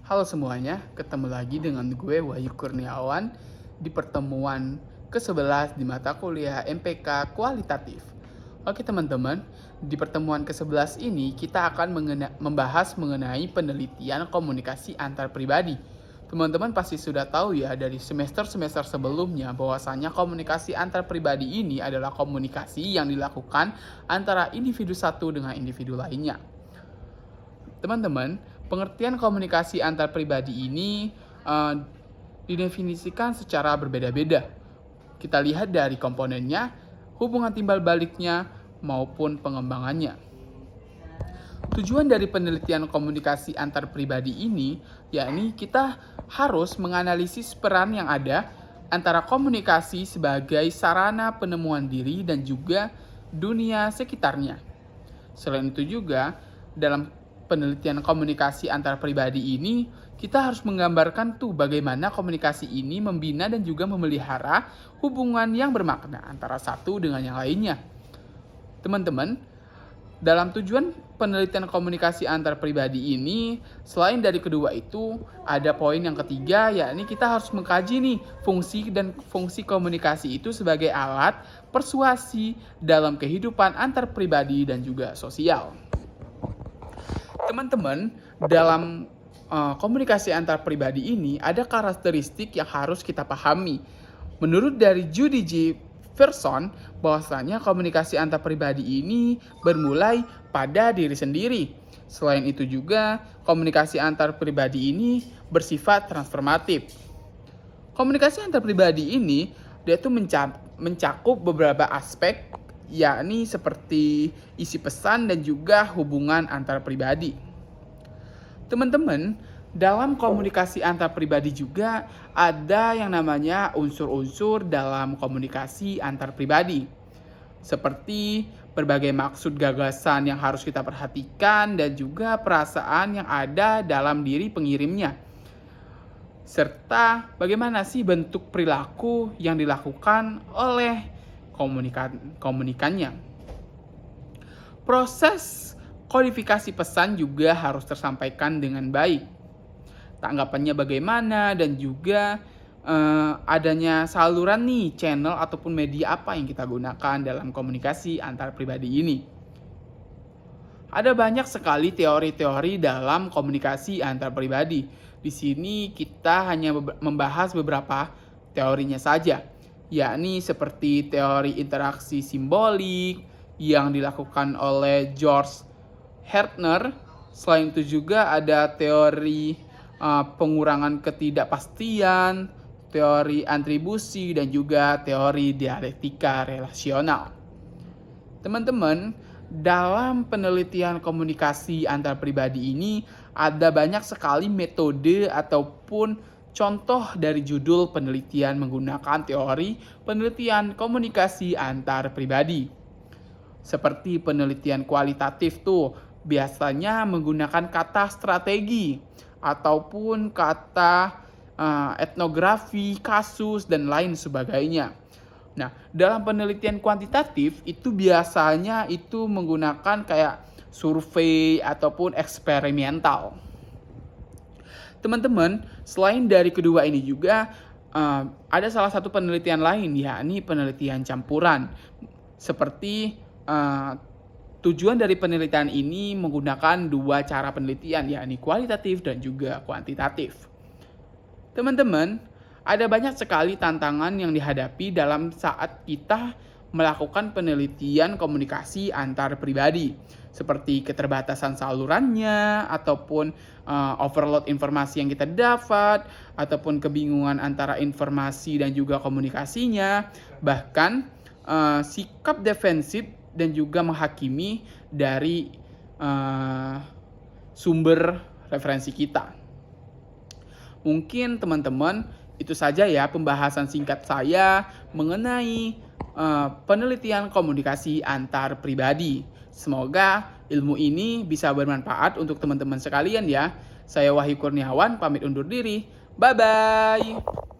Halo semuanya, ketemu lagi dengan gue Wahyu Kurniawan di pertemuan ke-11 di mata kuliah MPK Kualitatif. Oke teman-teman, di pertemuan ke-11 ini kita akan membahas mengenai penelitian komunikasi antar pribadi. Teman-teman pasti sudah tahu ya dari semester-semester sebelumnya bahwasanya komunikasi antar pribadi ini adalah komunikasi yang dilakukan antara individu satu dengan individu lainnya. Teman-teman, pengertian komunikasi antar pribadi ini didefinisikan secara berbeda-beda. Kita lihat dari komponennya, hubungan timbal baliknya, maupun pengembangannya. Tujuan dari penelitian komunikasi antar pribadi ini, yakni kita harus menganalisis peran yang ada antara komunikasi sebagai sarana penemuan diri dan juga dunia sekitarnya. Selain itu juga, dalam penelitian komunikasi antar pribadi ini, kita harus menggambarkan tuh bagaimana komunikasi ini membina dan juga memelihara hubungan yang bermakna antara satu dengan yang lainnya. Teman-teman, dalam tujuan penelitian komunikasi antar pribadi ini, selain dari kedua itu, ada poin yang ketiga, yakni kita harus mengkaji nih fungsi komunikasi itu sebagai alat persuasi dalam kehidupan antar pribadi dan juga sosial. Teman-teman, dalam komunikasi antar pribadi ini ada karakteristik yang harus kita pahami. Menurut dari Judy J. Pearson, bahwasanya komunikasi antar pribadi ini bermulai pada diri sendiri. Selain itu juga, komunikasi antar pribadi ini bersifat transformatif. Komunikasi antar pribadi ini dia tuh mencakup beberapa aspek, yakni seperti isi pesan dan juga hubungan antar pribadi. Teman-teman, dalam komunikasi antar pribadi juga ada yang namanya unsur-unsur dalam komunikasi antar pribadi. Seperti berbagai maksud gagasan yang harus kita perhatikan dan juga perasaan yang ada dalam diri pengirimnya. Serta bagaimana sih bentuk perilaku yang dilakukan oleh komunikannya. Proses kodifikasi pesan juga harus tersampaikan dengan baik. Tanggapannya bagaimana dan juga adanya saluran nih, channel ataupun media apa yang kita gunakan dalam komunikasi antar pribadi ini. Ada banyak sekali teori-teori dalam komunikasi antar pribadi. Di sini kita hanya membahas beberapa teorinya saja, yakni seperti teori interaksi simbolik yang dilakukan oleh George Hertner. Selain itu juga ada teori pengurangan ketidakpastian, teori atribusi, dan juga teori dialektika relasional. Teman-teman, dalam penelitian komunikasi antar pribadi ini ada banyak sekali metode ataupun contoh dari judul penelitian menggunakan teori penelitian komunikasi antar pribadi. Seperti penelitian kualitatif tuh biasanya menggunakan kata strategi ataupun kata etnografi, kasus, dan lain sebagainya. Nah, dalam penelitian kuantitatif itu biasanya itu menggunakan kayak survei ataupun eksperimental. Teman-teman, selain dari kedua ini juga ada salah satu penelitian lain, yakni penelitian campuran. Seperti tujuan dari penelitian ini menggunakan dua cara penelitian, yakni kualitatif dan juga kuantitatif. Teman-teman, ada banyak sekali tantangan yang dihadapi dalam saat kita melakukan penelitian komunikasi antar pribadi, seperti keterbatasan salurannya, ataupun overload informasi yang kita dapat, ataupun kebingungan antara informasi dan juga komunikasinya, bahkan sikap defensif dan juga menghakimi dari sumber referensi kita. Mungkin teman-teman itu saja ya pembahasan singkat saya mengenai penelitian komunikasi antar pribadi. Semoga ilmu ini bisa bermanfaat untuk teman-teman sekalian ya. Saya Wahyu Kurniawan pamit undur diri. Bye-bye.